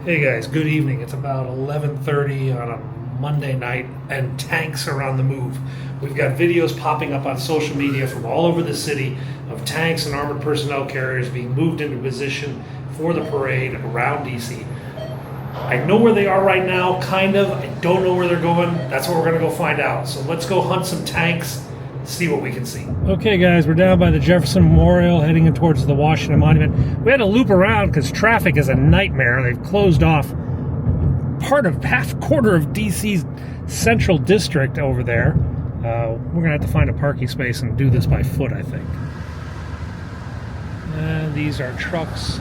Hey guys, good evening. It's about 11:30 on a Monday night and tanks are on the move. We've got videos popping up on social media from all over the city of tanks and armored personnel carriers being moved into position for the parade around DC. I know where they are right now, kind of. I don't know where they're going. That's what we're going to go find out. So let's go hunt some tanks, see what we can see. Okay guys, we're down by the Jefferson Memorial heading in towards the Washington Monument. We had to loop around because traffic is a nightmare. They've closed off quarter of DC's central district over there. We're gonna have to find a parking space and do this by foot, I think. And these are trucks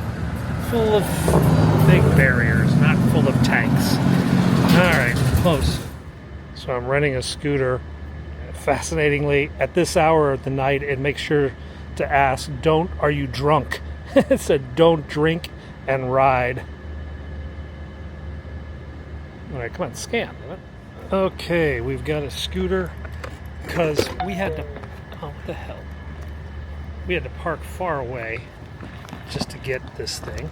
full of big barriers, not full of tanks. All right, close. So I'm renting a scooter. Fascinatingly, at this hour of the night, it makes sure to ask, are you drunk? It said, don't drink and ride. All right, come on, scan. Okay, we've got a scooter because we had to, what the hell? We had to park far away just to get this thing.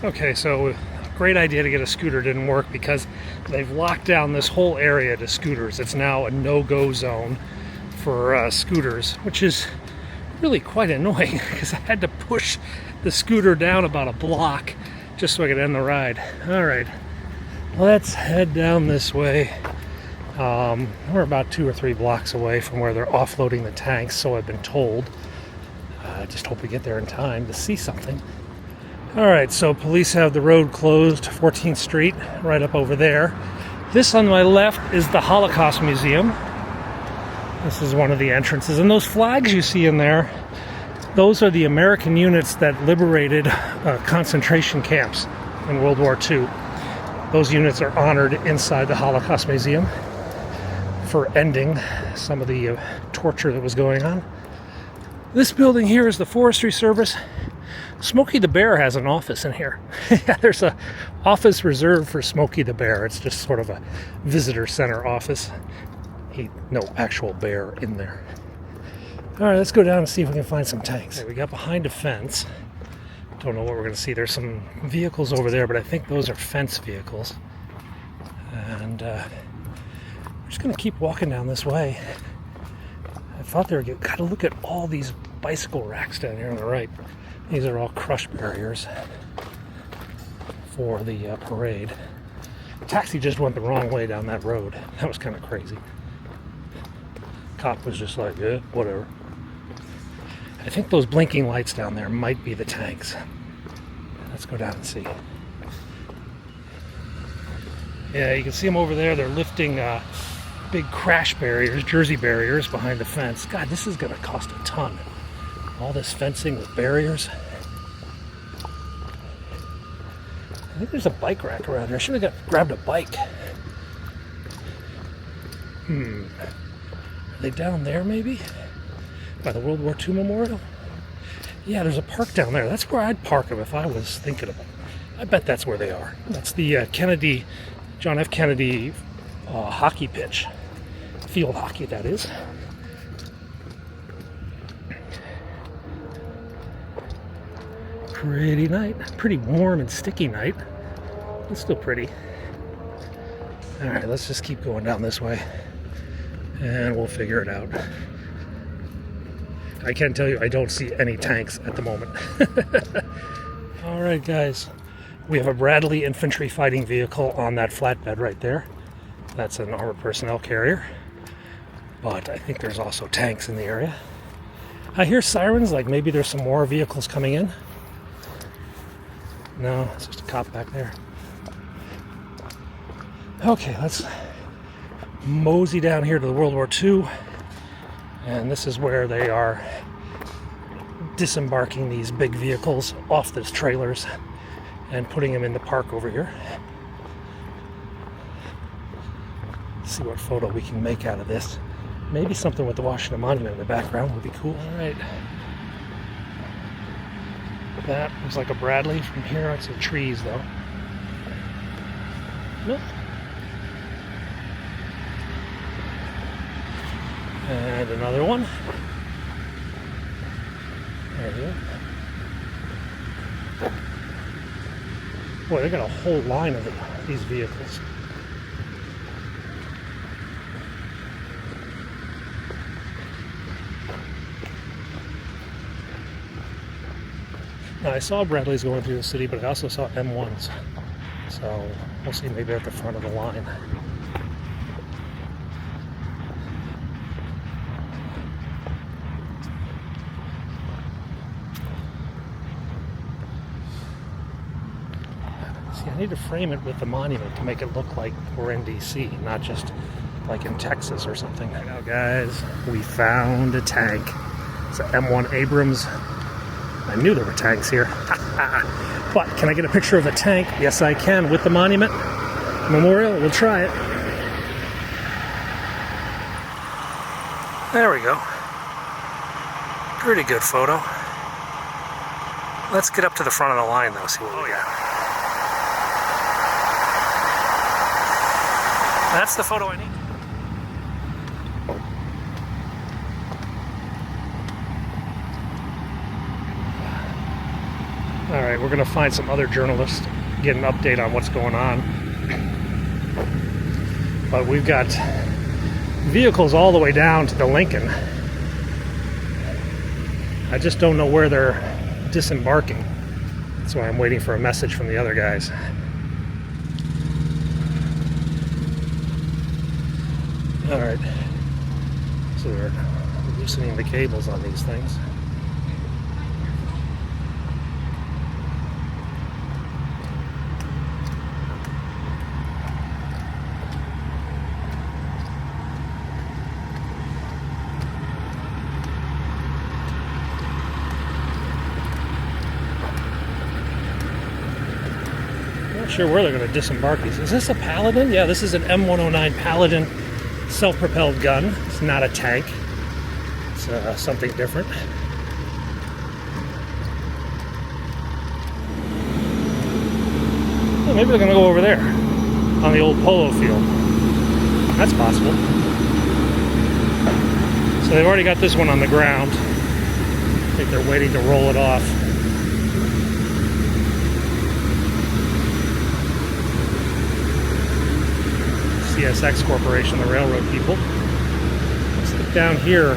Okay, so great idea to get a scooter didn't work because they've locked down this whole area to scooters. It's now a no-go zone for scooters, which is really quite annoying because I had to push the scooter down about a block just so I could end the ride. All right, let's head down this way. We're about 2 or 3 blocks away from where they're offloading the tanks, so I've been told. I just hope we get there in time to see something. All right, so police have the road closed, 14th Street, right up over there. This on my left is the Holocaust Museum. This is one of the entrances. And those flags you see in there, those are the American units that liberated concentration camps in World War II. Those units are honored inside the Holocaust Museum for ending some of the torture that was going on. This building here is the Forestry Service. Smokey the Bear has an office in here. There's an office reserved for Smokey the Bear. It's just sort of a visitor center office. No actual bear in there. All right, let's go down and see if we can find some tanks. Okay, we got behind a fence. Don't know what we're going to see. There's some vehicles over there, but I think those are fence vehicles. And we're just going to keep walking down this way. I thought they were good. Got to look at all these bicycle racks down here on the right. These are all crush barriers for the parade. Taxi just went the wrong way down that road. That was kind of crazy. Cop was just like, yeah, whatever. I think those blinking lights down there might be the tanks. Let's go down and see. Yeah, you can see them over there. They're lifting big crash barriers, jersey barriers behind the fence. God, this is going to cost a ton. All this fencing with barriers. I think there's a bike rack around here. I should have grabbed a bike. Are they down there maybe? By the World War II Memorial? Yeah, there's a park down there. That's where I'd park them if I was thinking of them. I bet that's where they are. That's the John F. Kennedy hockey pitch. Field hockey, that is. Pretty night. Pretty warm and sticky night. It's still pretty. All right, let's just keep going down this way and we'll figure it out. I can tell you I don't see any tanks at the moment. All right, guys. We have a Bradley infantry fighting vehicle on that flatbed right there. That's an armored personnel carrier. But I think there's also tanks in the area. I hear sirens, like maybe there's some more vehicles coming in. No, it's just a cop back there. Okay, let's mosey down here to the World War II. And this is where they are disembarking these big vehicles off those trailers and putting them in the park over here. Let's see what photo we can make out of this. Maybe something with the Washington Monument in the background would be cool. All right. That looks like a Bradley. From here on some trees, though. Nope. And another one. There we go. Boy, they got a whole line of these vehicles. Now, I saw Bradley's going through the city, but I also saw M1s. So we'll see, maybe at the front of the line. See, I need to frame it with the monument to make it look like we're in DC, not just like in Texas or something. Now, guys, we found a tank. It's an M1 Abrams. I knew there were tanks here. But can I get a picture of the tank? Yes, I can, with the monument memorial. We'll try it. There we go. Pretty good photo. Let's get up to the front of the line, though, see what we got. That's the photo I need. All right, we're going to find some other journalists, get an update on what's going on. But we've got vehicles all the way down to the Lincoln. I just don't know where they're disembarking. That's why I'm waiting for a message from the other guys. All right, so they're loosening the cables on these things. Not sure where they're going to disembark these. Is this a Paladin? Yeah, this is an M109 Paladin self-propelled gun. It's not a tank. It's something different. Well, maybe they're going to go over there on the old polo field. That's possible. So they've already got this one on the ground. I think they're waiting to roll it off. CSX Corporation, the railroad people. So down here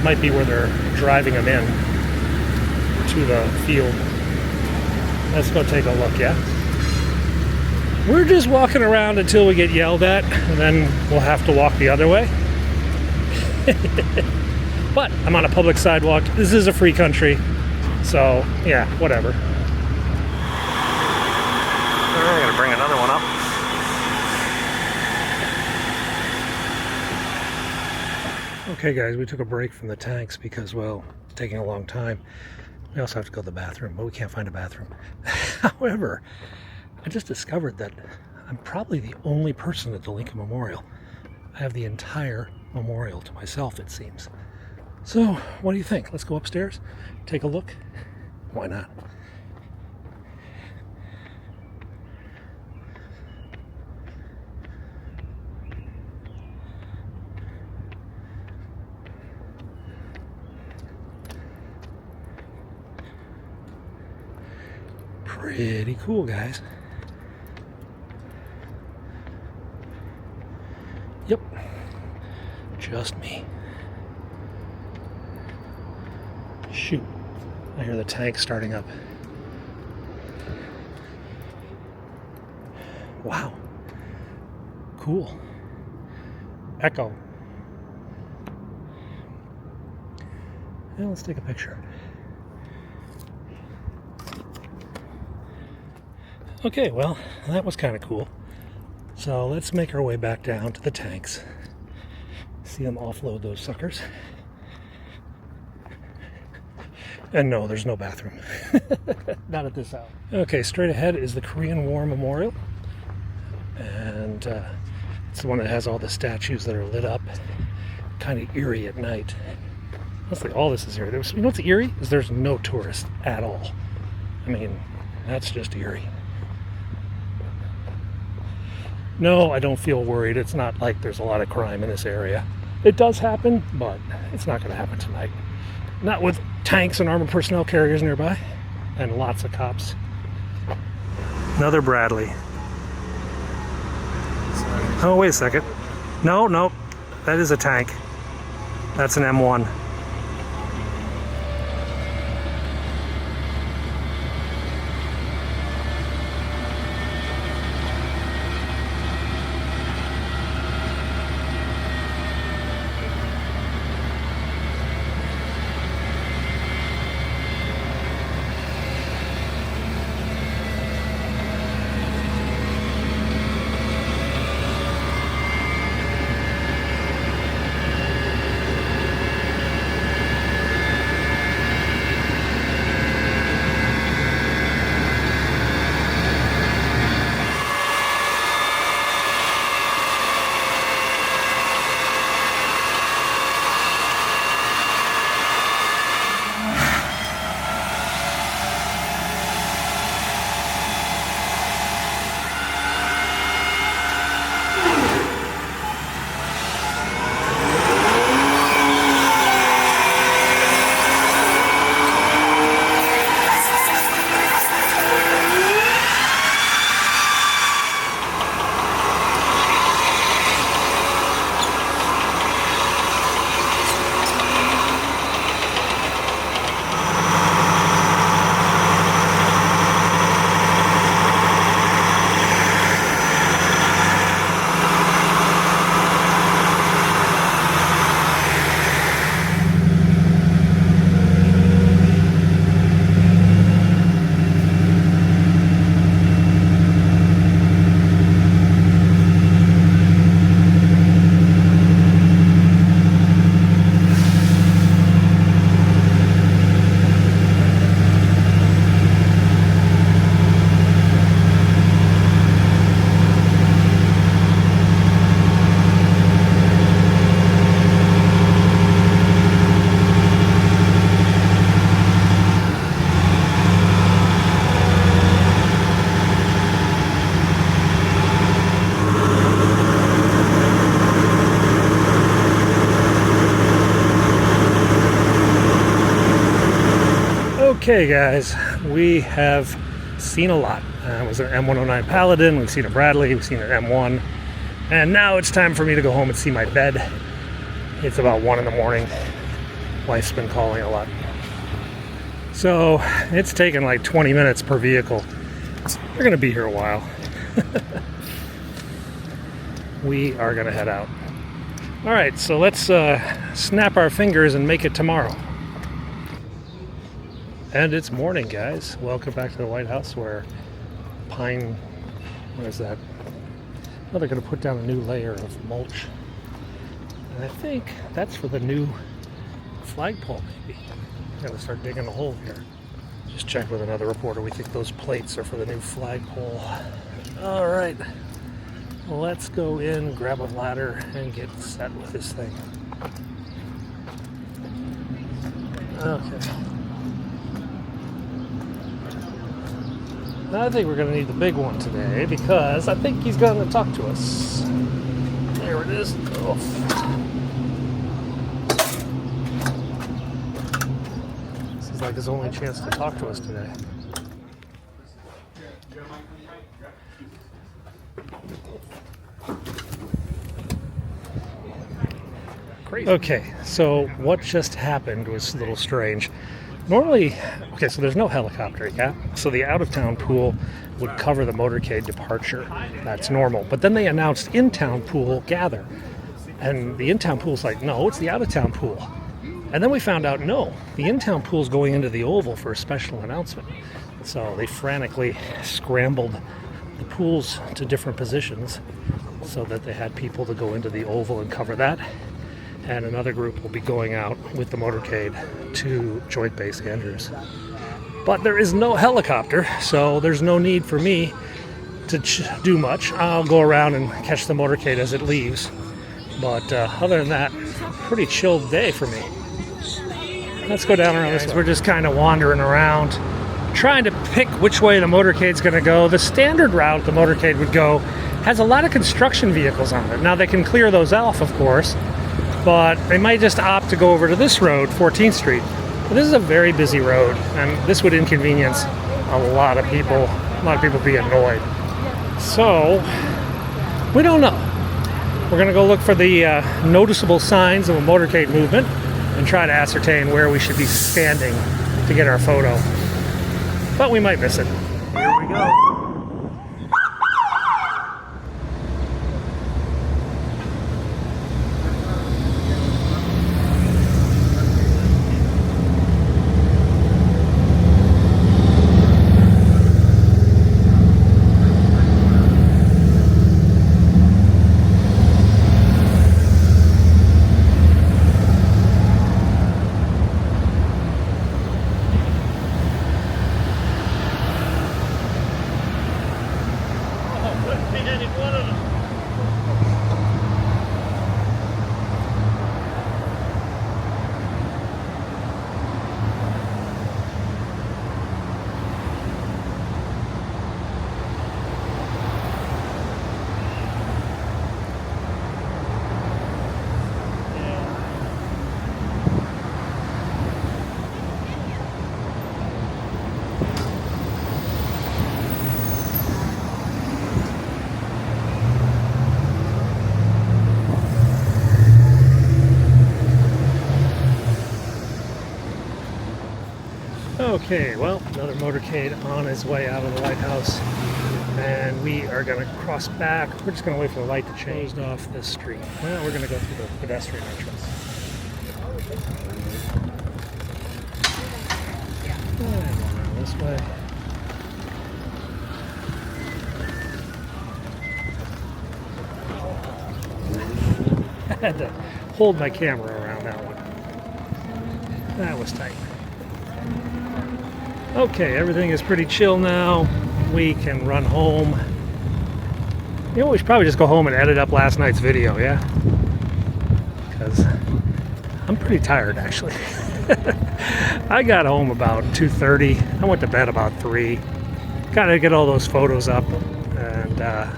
might be where they're driving them in to the field. Let's go take a look, yeah? We're just walking around until we get yelled at, and then we'll have to walk the other way. But I'm on a public sidewalk. This is a free country, so yeah, whatever. I'm gonna bring another one up. Okay guys, we took a break from the tanks because, well, it's taking a long time. We also have to go to the bathroom, but we can't find a bathroom. However, I just discovered that I'm probably the only person at the Lincoln Memorial. I have the entire memorial to myself, it seems. So, what do you think? Let's go upstairs, take a look. Why not? Pretty cool, guys. Yep, just me. Shoot, I hear the tank starting up. Wow, cool. Echo. Yeah, let's take a picture. Okay, well, that was kind of cool. So let's make our way back down to the tanks. See them offload those suckers. And no, there's no bathroom. Not at this hour. Okay, straight ahead is the Korean War Memorial. And it's the one that has all the statues that are lit up. Kind of eerie at night. Honestly, all this is eerie. You know what's eerie? Is there's no tourists at all. I mean, that's just eerie. No, I don't feel worried. It's not like there's a lot of crime in this area. It does happen, but it's not going to happen tonight. Not with tanks and armored personnel carriers nearby, and lots of cops. Another Bradley. Oh, wait a second. No, no, that is a tank. That's an M1. Okay guys, we have seen a lot. It was an M109 Paladin, we've seen a Bradley, we've seen an M1, and now it's time for me to go home and see my bed. It's about 1 in the morning. Wife's been calling a lot. So it's taken like 20 minutes per vehicle. We're gonna be here a while. We are gonna head out. All right, so let's snap our fingers and make it tomorrow. And it's morning, guys. Welcome back to the White House, where pine, what is that? Oh, they're gonna put down a new layer of mulch. And I think that's for the new flagpole, maybe. Gotta start digging a hole here. Just check with another reporter. We think those plates are for the new flagpole. All right, let's go in, grab a ladder, and get set with this thing. Okay. I think we're going to need the big one today, because I think he's going to talk to us. There it is. Oh. This is like his only chance to talk to us today. Crazy. Okay, so what just happened was a little strange. Normally, okay, so there's no helicopter, yeah? So the out-of-town pool would cover the motorcade departure. That's normal. But then they announced in-town pool gather. And the in-town pool's like, no, it's the out-of-town pool. And then we found out, no, the in-town pool's going into the Oval for a special announcement. So they frantically scrambled the pools to different positions so that they had people to go into the Oval and cover that. And another group will be going out with the motorcade to Joint Base Andrews. But there is no helicopter, so there's no need for me to do much. I'll go around and catch the motorcade as it leaves. But other than that, pretty chilled day for me. Let's go down around this way. We're just kind of wandering around, trying to pick which way the motorcade's going to go. The standard route the motorcade would go has a lot of construction vehicles on it. Now they can clear those off, of course, but they might just opt to go over to this road, 14th Street. But this is a very busy road, and this would inconvenience a lot of people a lot of people be annoyed. So, we don't know. We're going to go look for the noticeable signs of a motorcade movement and try to ascertain where we should be standing to get our photo. But we might miss it. Here we go. Okay, well, another motorcade on his way out of the lighthouse, and we are going to cross back. We're just going to wait for the light to change off this street. Well, we're going to go through the pedestrian entrance. And this way. I had to hold my camera around that one. That was tight. Okay, everything is pretty chill now. We can run home. You know, we should probably just go home and edit up last night's video, yeah? Because I'm pretty tired, actually. I got home about 2:30. I went to bed about 3. Got to get all those photos up. And I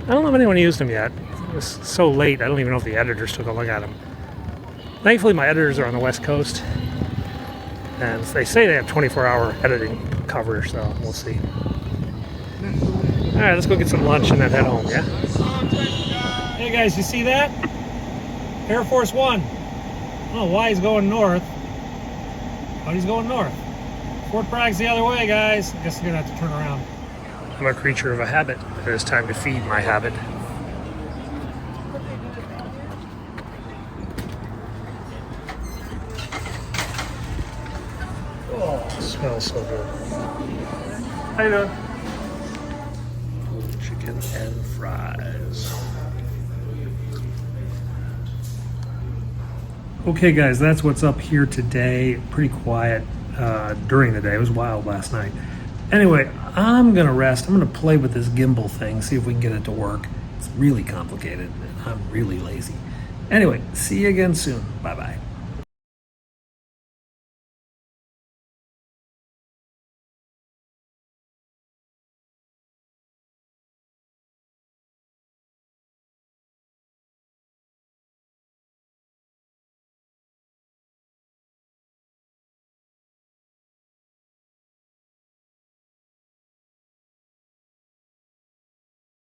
don't know if anyone used them yet. It was so late, I don't even know if the editors took a look at them. Thankfully, my editors are on the West Coast. And they say they have 24-hour editing coverage, so we'll see. All right, let's go get some lunch and then head home, yeah? Hey guys, you see that? Air Force One. I don't know why he's going north, but he's going north. Fort Bragg's the other way, guys. I guess you're gonna have to turn around. I'm a creature of a habit. It is time to feed my habit. Oh, it smells so good. How you doing? Chicken and fries. Okay guys, that's what's up here today. Pretty quiet during the day. It was wild last night. Anyway, I'm gonna rest. I'm gonna play with this gimbal thing, see if we can get it to work. It's really complicated and I'm really lazy. Anyway, see you again soon. Bye-bye.